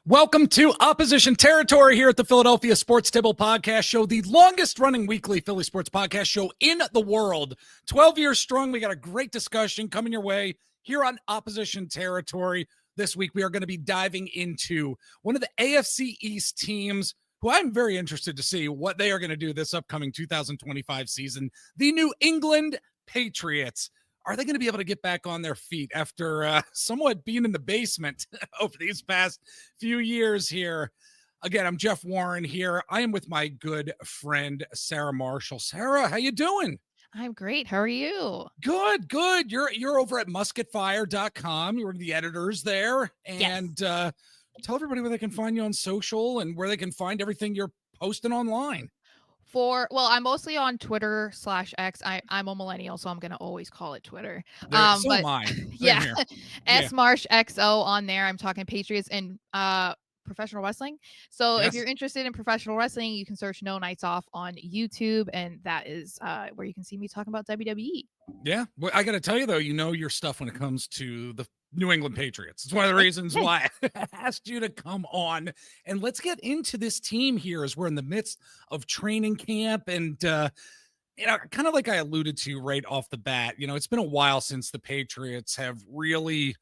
Welcome to Opposition Territory here at the Philadelphia Sports Table Podcast Show, the longest running weekly Philly sports podcast show in the world. 12 years strong. We got a great discussion coming your way here on Opposition Territory. This week, we are going to be diving into one of the AFC East teams who I'm very interested to see what they are going to do this upcoming 2025 season, the New England Patriots. Are they going to be able to get back on their feet after somewhat being in the basement over these past few years here? Again, I'm Jeff Warren here. I am with my good friend, Sara Marshall. Sara, how you doing? I'm great. How are you? Good. You're over at musketfire.com. You're one of the editors there. And Yes. Tell everybody where they can find you on social and where they can find everything you're posting online. I'm mostly on Twitter/X. I'm a millennial, so I'm gonna always call it Twitter. So am I. Yeah, Here. SMarshXO on there. I'm talking Patriots and professional wrestling. So Yes. if you're interested in professional wrestling, you can search No Nights Off on YouTube, and that is where you can see me talking about WWE. Yeah. Well, I got to tell you, though, you know your stuff when it comes to the New England Patriots. It's one of the reasons why I asked you to come on. And let's get into this team here as we're in the midst of training camp. And, kind of like I alluded to right off the bat, it's been a while since the Patriots have really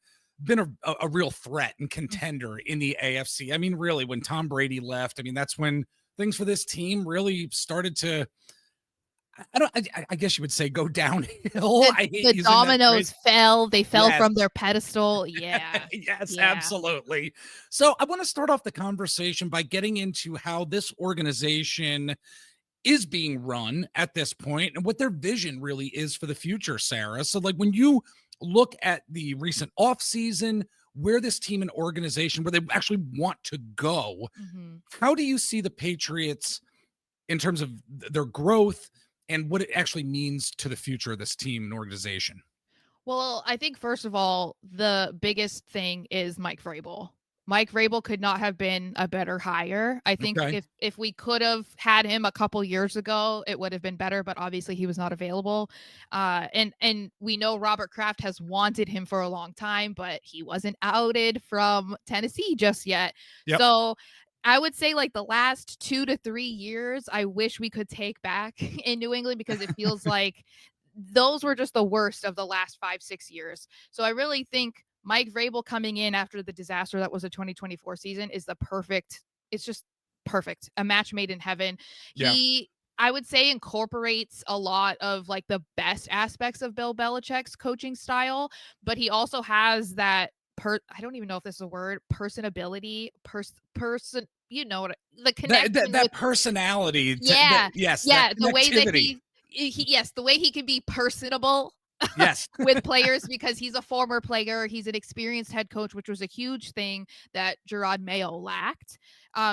been a real threat and contender in the AFC. I mean, really, when Tom Brady left, that's when things for this team really started to I guess you would say go downhill. I hate The using that dominoes phrase. fell. They fell Yes. from their pedestal. Yeah. Yes, Yeah. absolutely. So I want to start off the conversation by getting into how this organization is being run at this point and what their vision really is for the future, Sara. So like when you look at the recent offseason, where this team and organization, where they actually want to go, how do you see the Patriots in terms of their growth and what it actually means to the future of this team and organization? Well, I think first of all, the biggest thing is Mike Vrabel. Mike Vrabel could not have been a better hire. I think Okay. if we could have had him a couple years ago, it would have been better. But obviously, he was not available. And we know Robert Kraft has wanted him for a long time, but he wasn't outed from Tennessee just yet. Yep. So I would say like the last 2 to 3 years, I wish we could take back in New England because it feels like those were just the worst of the last 5-6 years. So I really think Mike Vrabel coming in after the disaster that was the 2024 season is it's just perfect. A match made in heaven. Yeah. I would say incorporates a lot of like the best aspects of Bill Belichick's coaching style, but he also has that I don't even know if this is a word, personability, person, the connection That with personality. yes. That The way that connectivity. the way he can be personable Yes. with players because he's a former player. He's an experienced head coach, which was a huge thing that Gerard Mayo lacked.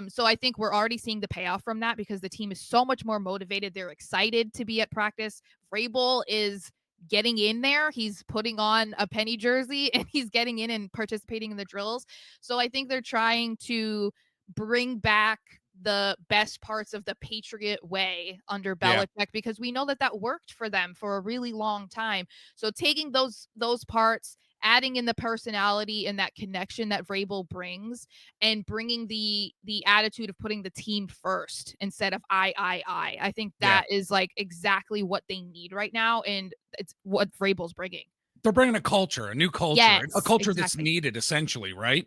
So I think we're already seeing the payoff from that because the team is so much more motivated. They're excited to be at practice. Vrabel is getting in there. He's putting on a penny jersey and he's getting in and participating in the drills. So I think they're trying to bring back the best parts of the Patriot way under Belichick because we know that worked for them for a really long time. So taking those parts, adding in the personality and that connection that Vrabel brings, and bringing the attitude of putting the team first instead of I. I think that is like exactly what they need right now, and it's what Vrabel's bringing. They're bringing a culture, a new culture, Yes, a culture exactly. that's needed, essentially, right?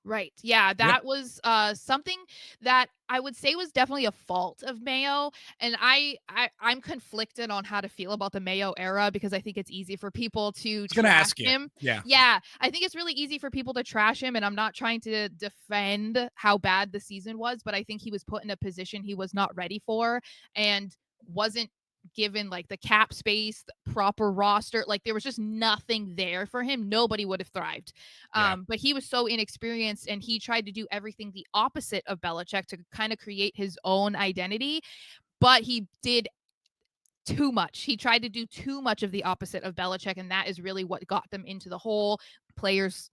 Right. Yeah, that was something that I would say was definitely a fault of Mayo. And I'm conflicted on how to feel about the Mayo era because I think it's easy for people to trash him. Yeah. Yeah. I think it's really easy for people to trash him. And I'm not trying to defend how bad the season was, but I think he was put in a position he was not ready for and wasn't given like the cap space, the proper roster. Like there was just nothing there for him. Nobody would have thrived. But he was so inexperienced and he tried to do everything the opposite of Belichick to kind of create his own identity. But he did too much. He tried to do too much of the opposite of Belichick, and that is really what got them into the hole. Players,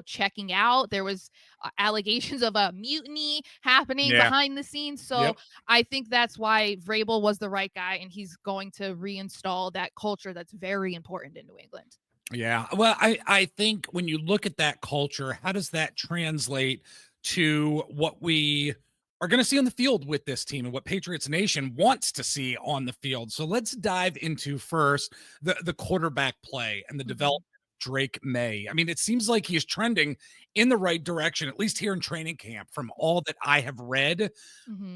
checking out. There was allegations of a mutiny happening behind the scenes. So I think that's why Vrabel was the right guy, and he's going to reinstall that culture that's very important in New England. Yeah. Well, I think when you look at that culture, how does that translate to what we are going to see on the field with this team and what Patriots Nation wants to see on the field. So let's dive into first the quarterback play and the development of Drake Maye. I mean, it seems like he's trending in the right direction, at least here in training camp, from all that I have read.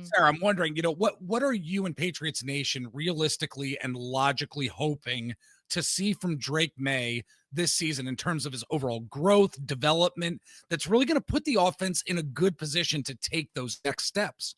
Sara, I'm wondering, what are you and Patriots Nation realistically and logically hoping to see from Drake Maye this season in terms of his overall growth, development, that's really going to put the offense in a good position to take those next steps?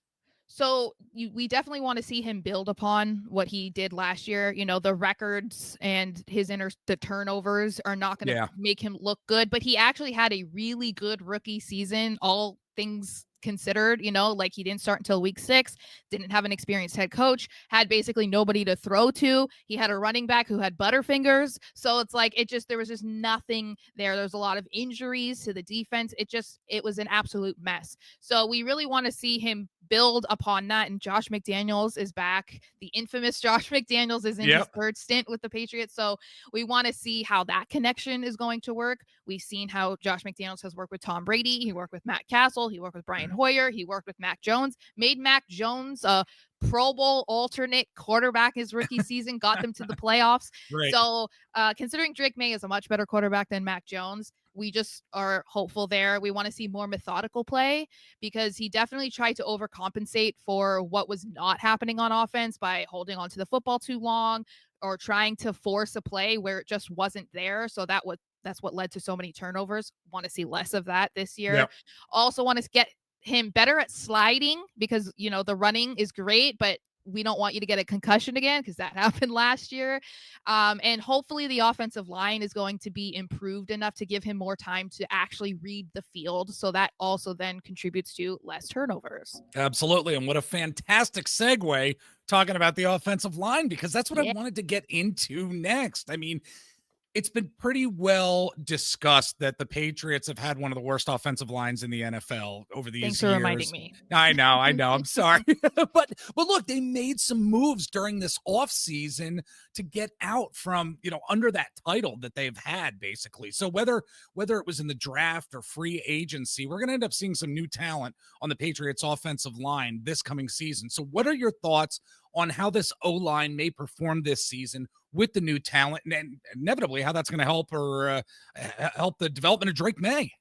So we definitely want to see him build upon what he did last year. The records and the turnovers are not going to make him look good, but he actually had a really good rookie season, all things considered. Like he didn't start until week 6, didn't have an experienced head coach, had basically nobody to throw to. He had a running back who had butterfingers. So it's like, there was just nothing there. There's a lot of injuries to the defense. It was an absolute mess. So we really want to see him build upon that. And Josh McDaniels is back. The infamous Josh McDaniels is in his third stint with the Patriots. So we want to see how that connection is going to work. We've seen how Josh McDaniels has worked with Tom Brady. He worked with Matt Castle. He worked with Brian Hoyer. He worked with Mac Jones, made Mac Jones a Pro Bowl alternate quarterback his rookie season, got them to the playoffs. Right. So considering Drake Maye is a much better quarterback than Mac Jones, we just are hopeful there. We want to see more methodical play because he definitely tried to overcompensate for what was not happening on offense by holding onto the football too long or trying to force a play where it just wasn't there. So that's what led to so many turnovers. Want to see less of that this year. Yep. Also want to get him better at sliding because, the running is great, but we don't want you to get a concussion again because that happened last year. And hopefully the offensive line is going to be improved enough to give him more time to actually read the field. So that also then contributes to less turnovers. Absolutely. And what a fantastic segue talking about the offensive line, because that's what I wanted to get into next. I mean, it's been pretty well discussed that the Patriots have had one of the worst offensive lines in the NFL over these years. Thanks for reminding me. I know. I'm sorry. but look, they made some moves during this offseason to get out from, under that title that they've had, basically. So whether it was in the draft or free agency, we're going to end up seeing some new talent on the Patriots offensive line this coming season. So what are your thoughts on how this O-line may perform this season with the new talent and inevitably how that's going to help help the development of Drake Maye?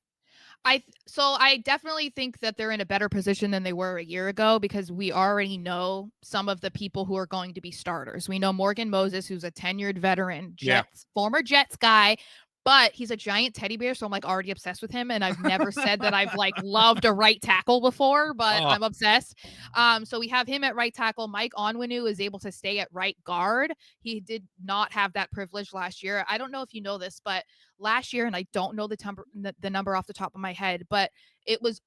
So I definitely think that they're in a better position than they were a year ago because we already know some of the people who are going to be starters. We know Morgan Moses, who's a tenured veteran, former Jets guy, but he's a giant teddy bear. So I'm already obsessed with him. And I've never said that I've loved a right tackle before, but I'm obsessed. So we have him at right tackle. Mike Onwenu is able to stay at right guard. He did not have that privilege last year. I don't know if you know this, but last year, and I don't know the number off the top of my head, but it was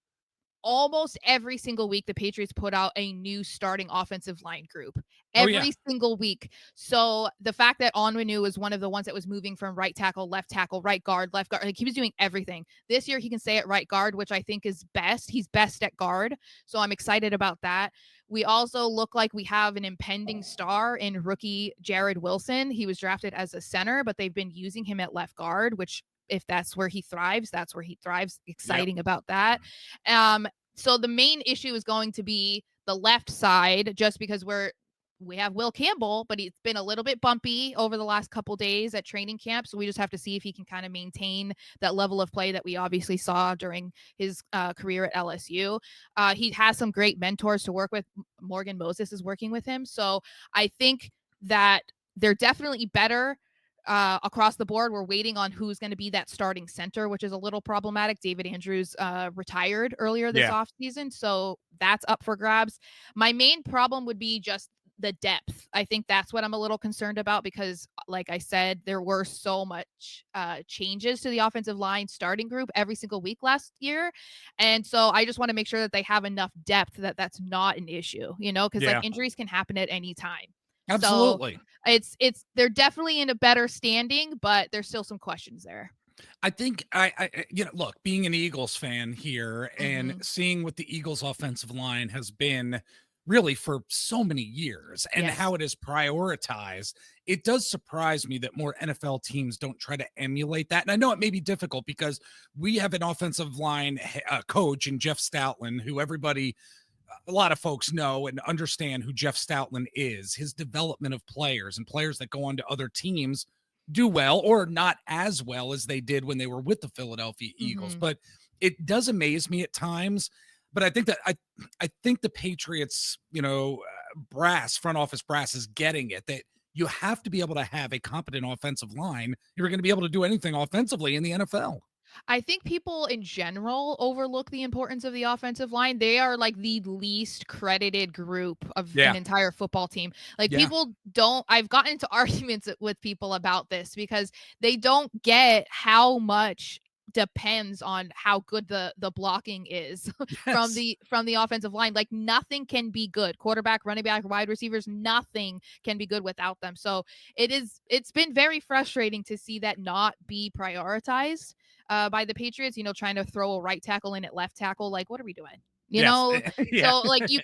almost every single week the Patriots put out a new starting offensive line group every single week. So the fact that Onwenu was one of the ones that was moving from right tackle, right guard, left guard, he was doing everything. This year he can stay at right guard, which I think is best. He's best at guard. So I'm excited about that. We also look like we have an impending star in rookie Jared Wilson. He was drafted as a center, but they've been using him at left guard, which if that's where he thrives, that's where he thrives. Exciting about that. So the main issue is going to be the left side, just because we have Will Campbell, but it's been a little bit bumpy over the last couple days at training camp. So we just have to see if he can kind of maintain that level of play that we obviously saw during his career at LSU. He has some great mentors to work with. Morgan Moses is working with him. So I think that they're definitely better across the board. We're waiting on who's going to be that starting center, which is a little problematic. David Andrews retired earlier this offseason, so that's up for grabs. My main problem would be just the depth. I think that's what I'm a little concerned about because, like I said, there were so much changes to the offensive line starting group every single week last year. And so I just want to make sure that they have enough depth that that's not an issue, because injuries can happen at any time. Absolutely. So they're definitely in a better standing, but there's still some questions there. I think look, being an Eagles fan here and seeing what the Eagles offensive line has been really for so many years, and Yes. how it is prioritized. It does surprise me that more NFL teams don't try to emulate that. And I know it may be difficult because we have an offensive line coach in Jeff Stoutland, who a lot of folks know and understand who Jeff Stoutland is. His development of players and players that go on to other teams do well or not as well as they did when they were with the Philadelphia Eagles. Hmm. But it does amaze me at times. But I think that I think the Patriots, front office brass is getting it, that you have to be able to have a competent offensive line. You're going to be able to do anything offensively in the NFL. I think people in general overlook the importance of the offensive line. They are like the least credited group of Yeah. an entire football team. Like Yeah. people don't, I've gotten into arguments with people about this because they don't get how much depends on how good the blocking is from Yes. the offensive line. Like nothing can be good. Quarterback, running back, wide receivers, nothing can be good without them. So it's been very frustrating to see that not be prioritized by the Patriots, trying to throw a right tackle in at left tackle. Like, what are we doing? Yes. Yeah. So like you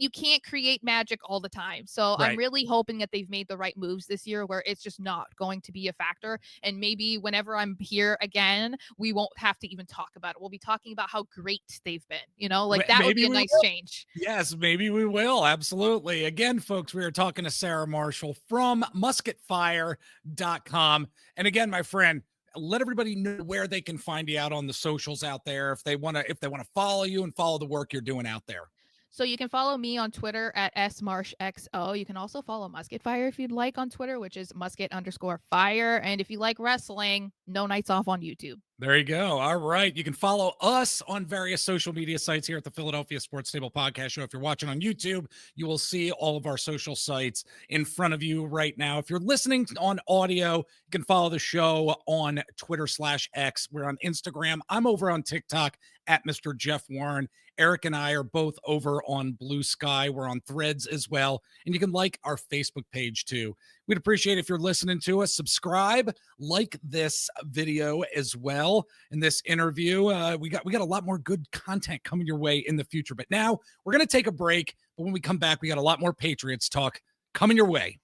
can't create magic all the time. So I'm Right. really hoping that they've made the right moves this year where it's just not going to be a factor. And maybe whenever I'm here again, we won't have to even talk about it. We'll be talking about how great they've been, like that would Maybe be a we nice will. change. Yes, maybe we will. Absolutely. Again, folks, we are talking to Sara Marshall from musketfire.com. And again, my friend, let everybody know where they can find you out on the socials out there if they want to follow you and follow the work you're doing out there. So you can follow me on Twitter at smarshxo. You can also follow Musket Fire if you'd like on Twitter, which is musket_fire. And if you like wrestling, No Nights Off on YouTube. There you go. All right. You can follow us on various social media sites here at the Philadelphia Sports Table Podcast Show. If you're watching on YouTube, you will see all of our social sites in front of you right now. If you're listening on audio, you can follow the show on Twitter/X. We're on Instagram. I'm over on TikTok at Mr. Jeff Warren. Eric and I are both over on Blue Sky. We're on Threads as well. And you can like our Facebook page too. We'd appreciate it if you're listening to us. Subscribe, like this video as well. In this interview, we got a lot more good content coming your way in the future. But now we're going to take a break. But when we come back, we got a lot more Patriots talk coming your way.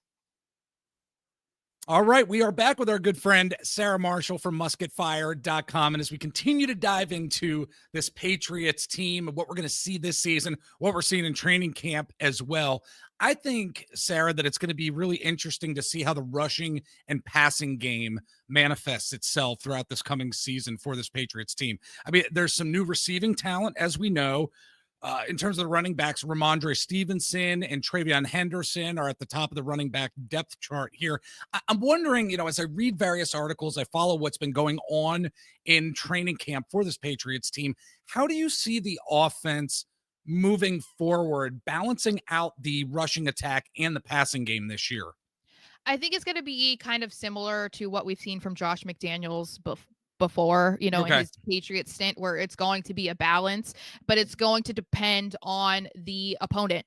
All right, we are back with our good friend Sara Marshall from musketfire.com. And as we continue to dive into this Patriots team and what we're going to see this season, what we're seeing in training camp as well, I think, Sara, that it's going to be really interesting to see how the rushing and passing game manifests itself throughout this coming season for this Patriots team. I mean, there's some new receiving talent, as we know. In terms of the running backs, Ramondre Stevenson and Travion Henderson are at the top of the running back depth chart here. I'm wondering, as I read various articles, I follow what's been going on in training camp for this Patriots team. How do you see the offense moving forward, balancing out the rushing attack and the passing game this year? I think it's going to be kind of similar to what we've seen from Josh McDaniels before, in his Patriots stint, where it's going to be a balance, but it's going to depend on the opponent.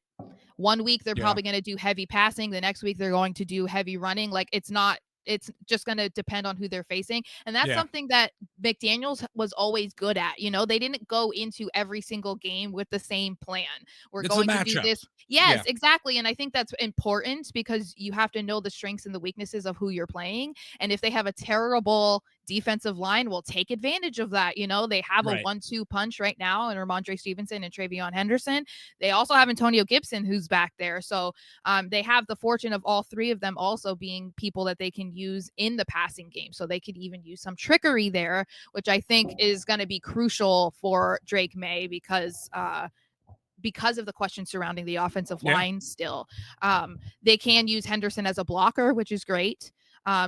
One week they're probably going to do heavy passing. The next week they're going to do heavy running. Like it's just going to depend on who they're facing. And that's something that McDaniels was always good at. They didn't go into every single game with the same plan. We're going to do this. Yes, exactly. And I think that's important because you have to know the strengths and the weaknesses of who you're playing. And if they have a terrible defensive line, will take advantage of that. They have a 1-2 punch right now in Ramondre Stevenson and Travion Henderson. They also have Antonio Gibson, who's back there. So they have the fortune of all three of them also being people that they can use in the passing game. So they could even use some trickery there, which I think is going to be crucial for Drake Maye because of the questions surrounding the offensive line still. They can use Henderson as a blocker, which is great.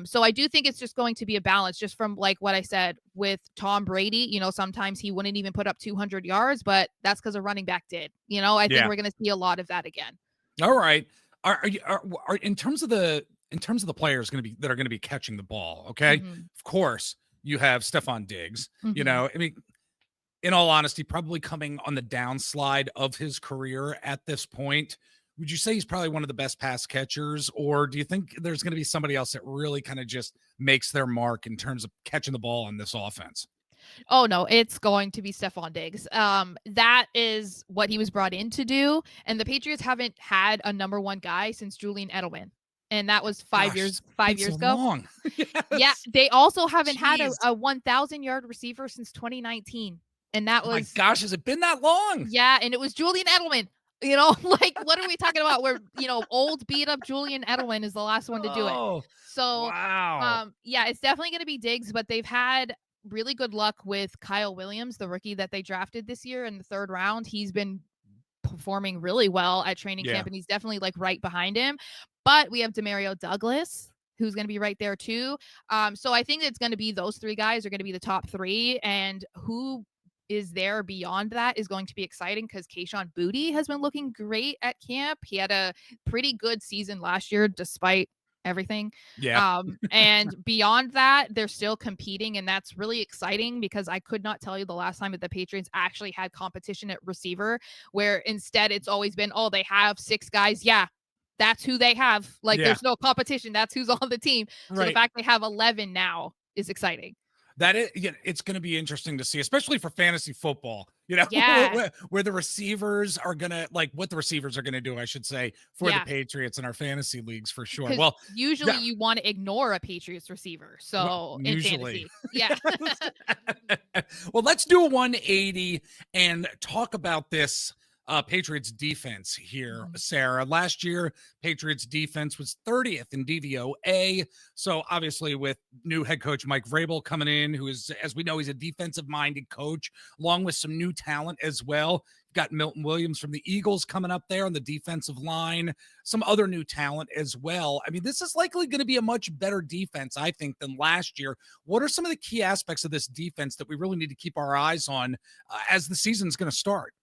So I do think it's just going to be a balance, just from like what I said with Tom Brady. Sometimes he wouldn't even put up 200 yards, but that's because a running back did. I think we're going to see a lot of that again. All right. Are in terms of the players that are going to be catching the ball? Okay, of course you have Stephon Diggs. I mean, in all honesty, probably coming on the downslide of his career at this point. Would you say he's probably one of the best pass catchers, or do you think there's going to be somebody else that really kind of just makes their mark in terms of catching the ball on this offense? Oh no, it's going to be Stephon Diggs. That is what he was brought in to do. And the Patriots haven't had a number one guy since Julian Edelman. And that was five Gosh, years it's been so ago. long. Yeah. Yes. They also haven't had Jeez. a 1,000-yard receiver since 2019. And that Oh my was, gosh, has it been that long? yeah. And it was Julian Edelman. Like, what are we talking about? Where, old beat up Julian Edelman is the last one to do it. Oh, So, wow. yeah, it's definitely going to be Diggs, but they've had really good luck with Kyle Williams, the rookie that they drafted this year in the 3rd round. He's been performing really well at training Yeah. camp, and he's definitely like right behind him. But we have Demario Douglas, who's going to be right there too. So I think it's going to be those 3 guys are going to be the top 3, and who is there beyond that is going to be exciting because Kayshon Boutte has been looking great at camp. He had a pretty good season last year despite everything. Yeah. And beyond that, they're still competing, and that's really exciting because I could not tell you the last time that the Patriots actually had competition at receiver, where instead it's always been, oh, they have 6 guys. Yeah, that's who they have. Like, Yeah. there's no competition. That's who's on the team. So the Right. fact they have 11 now is exciting. That is, yeah, it's going to be interesting to see, especially for fantasy football, Yeah. where the receivers are going to, like, what the receivers are going to do, I should say, for the Yeah. Patriots in our fantasy leagues for sure. 'Cause Well, usually yeah, you want to ignore a Patriots receiver. So in usually. fantasy. Yeah. Well, let's do a 180 and talk about this Patriots defense here, Sarah. Last year, Patriots defense was 30th in DVOA. So obviously with new head coach Mike Vrabel coming in, who is, as we know, he's a defensive-minded coach, along with some new talent as well. Got Milton Williams from the Eagles coming up there on the defensive line, some other new talent as well. I mean, this is likely going to be a much better defense, I think, than last year. What are some of the key aspects of this defense that we really need to keep our eyes on as the season's going to start?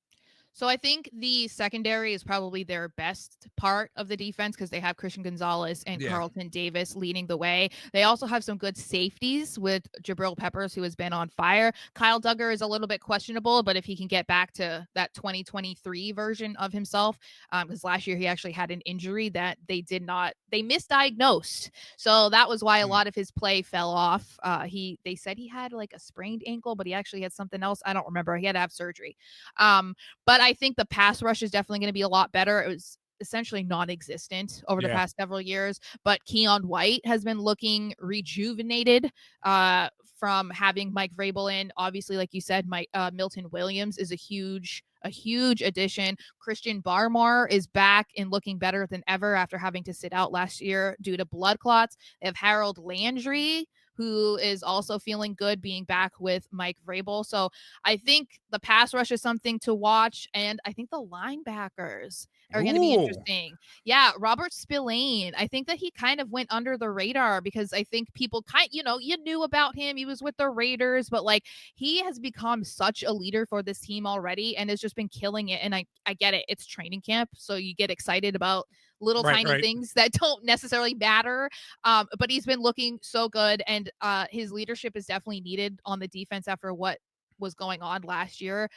So I think the secondary is probably their best part of the defense because they have Christian Gonzalez and Carlton Davis leading the way. They also have some good safeties with Jabril Peppers, who has been on fire. Kyle Duggar is a little bit questionable, but if he can get back to that 2023 version of himself, because last year he actually had an injury that they misdiagnosed. So that was why a lot of his play fell off. They said he had like a sprained ankle, but he actually had something else. I don't remember. He had to have surgery. But I think the pass rush is definitely going to be a lot better. It was essentially non-existent over the past several years, but Keon White has been looking rejuvenated from having Mike Vrabel in. Obviously, like you said, Milton Williams is a huge addition. Christian Barmore is back and looking better than ever after having to sit out last year due to blood clots. They have Harold Landry, who is also feeling good being back with Mike Vrabel. So I think the pass rush is something to watch. And I think the linebackers are going to be interesting. Yeah. Robert Spillane. I think that he kind of went under the radar because I think people you knew about him. He was with the Raiders, but like he has become such a leader for this team already and has just been killing it. And I get it. It's training camp. So you get excited about little tiny things that don't necessarily matter. But he's been looking so good, and his leadership is definitely needed on the defense after what was going on last year.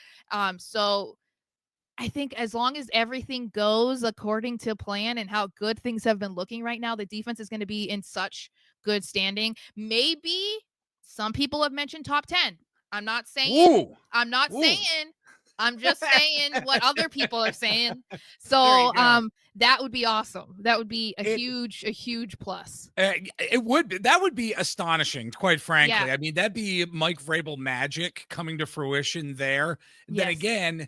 So I think as long as everything goes according to plan and how good things have been looking right now, the defense is going to be in such good standing. Maybe some people have mentioned top 10. I'm not saying, I'm just saying what other people are saying. So that would be awesome. That would be a huge plus. That would be astonishing, quite frankly. Yeah. I mean, that'd be Mike Vrabel magic coming to fruition there. Then again,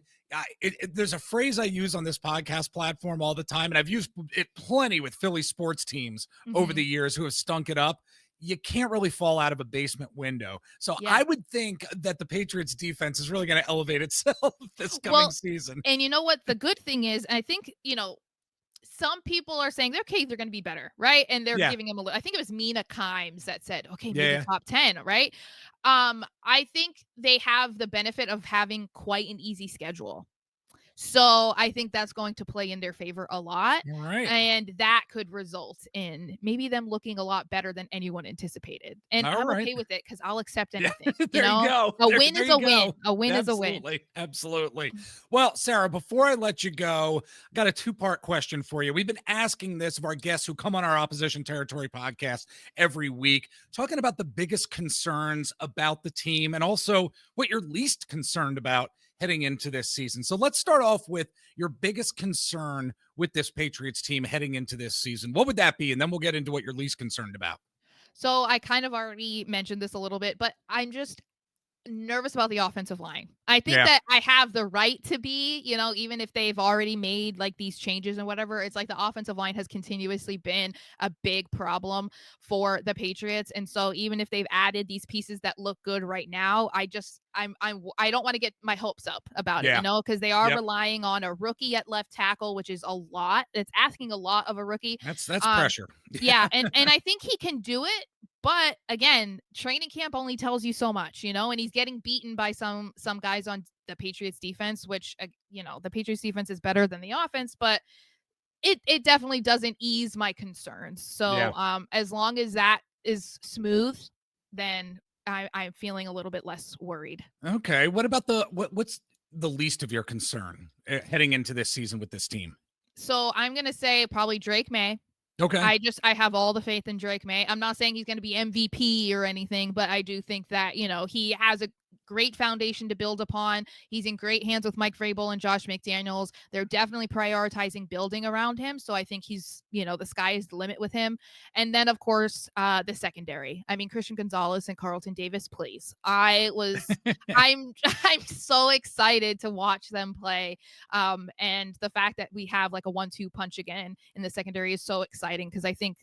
there's a phrase I use on this podcast platform all the time, and I've used it plenty with Philly sports teams over the years who have stunk it up. You can't really fall out of a basement window. So I would think that the Patriots defense is really going to elevate itself this coming season. And you know what? The good thing is, I think, some people are saying, okay, they're going to be better, right? And they're giving him I think it was Mina Kimes that said, okay, maybe top 10, right? I think they have the benefit of having quite an easy schedule. So I think that's going to play in their favor a lot. All right. And that could result in maybe them looking a lot better than anyone anticipated. And All I'm right. okay with it because I'll accept Yeah, anything. there you go. A There win is you a win. go. A win is a win. Absolutely. Absolutely. Well, Sara, before I let you go, I got a two-part question for you. We've been asking this of our guests who come on our Opposition Territory podcast every week, talking about the biggest concerns about the team and also what you're least concerned about heading into this season. So let's start off with your biggest concern with this Patriots team heading into this season. What would that be? And then we'll get into what you're least concerned about. So I kind of already mentioned this a little bit, but I'm just nervous about the offensive line. I think that I have the right to be, even if they've already made like these changes and whatever, it's like the offensive line has continuously been a big problem for the Patriots. And so even if they've added these pieces that look good right now, I don't want to get my hopes up about it, because they are relying on a rookie at left tackle, which is a lot. It's asking a lot of a rookie. That's pressure. Yeah. And I think he can do it. But again, training camp only tells you so much, and he's getting beaten by some guys on the Patriots defense, which, the Patriots defense is better than the offense, but it definitely doesn't ease my concerns. So as long as that is smooth, then I'm feeling a little bit less worried. Okay. What about what's the least of your concern heading into this season with this team? So I'm going to say probably Drake Maye. Okay. I have all the faith in Drake Maye. I'm not saying he's going to be MVP or anything, but I do think that, he has a great foundation to build upon. He's in great hands with Mike Vrabel and Josh McDaniels. They're definitely prioritizing building around him. So I think he's, the sky is the limit with him. And then, of course, the secondary. I mean, Christian Gonzalez and Carlton Davis, please. I'm so excited to watch them play. And the fact that we have like a 1-2 punch again in the secondary is so exciting because I think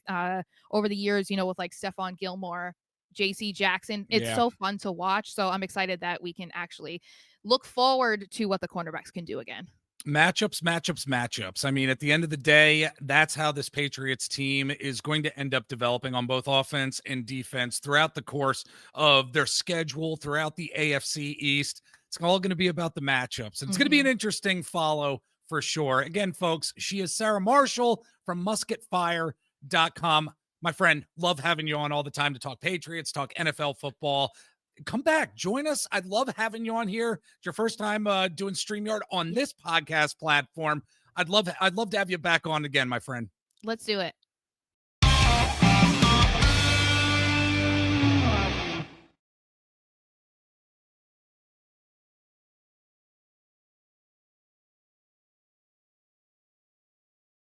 over the years, with like Stephon Gilmore, JC Jackson, it's so fun to watch. So I'm excited that we can actually look forward to what the cornerbacks can do again. Matchups. I mean, at the end of the day, that's how this Patriots team is going to end up developing on both offense and defense throughout the course of their schedule, throughout the AFC East. It's all going to be about the matchups. And it's going to be an interesting follow for sure. Again, folks, she is Sara Marshall from musketfire.com. My friend, love having you on all the time to talk Patriots, talk NFL football. Come back, join us. I'd love having you on here. It's your first time doing StreamYard on this podcast platform. I'd love to have you back on again, my friend. Let's do it.